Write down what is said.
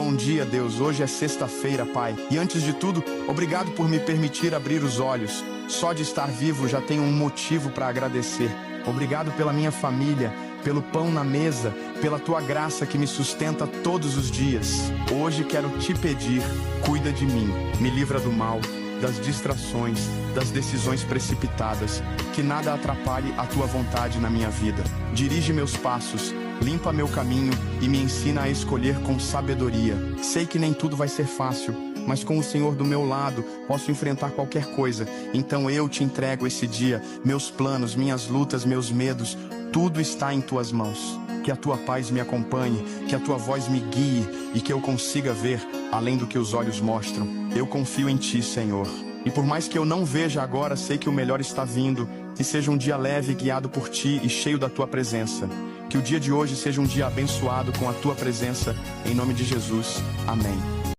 bom dia, Deus. Hoje é sexta-feira, Pai. E antes de tudo, obrigado por me permitir abrir os olhos. Só de estar vivo já tenho um motivo para agradecer. Obrigado pela minha família, pelo pão na mesa, pela tua graça que me sustenta todos os dias. Hoje quero te pedir, cuida de mim, me livra do mal, das distrações, das decisões precipitadas, que nada atrapalhe a tua vontade na minha vida. Dirige meus passos, limpa meu caminho e me ensina a escolher com sabedoria. Sei que nem tudo vai ser fácil, mas com o Senhor do meu lado, posso enfrentar qualquer coisa. Então eu te entrego esse dia, meus planos, minhas lutas, meus medos, tudo está em tuas mãos. Que a tua paz me acompanhe, que a tua voz me guie e que eu consiga ver além do que os olhos mostram. Eu confio em ti, Senhor. E por mais que eu não veja agora, sei que o melhor está vindo. Que seja um dia leve, guiado por ti e cheio da tua presença. Que o dia de hoje seja um dia abençoado com a tua presença. Em nome de Jesus. Amém.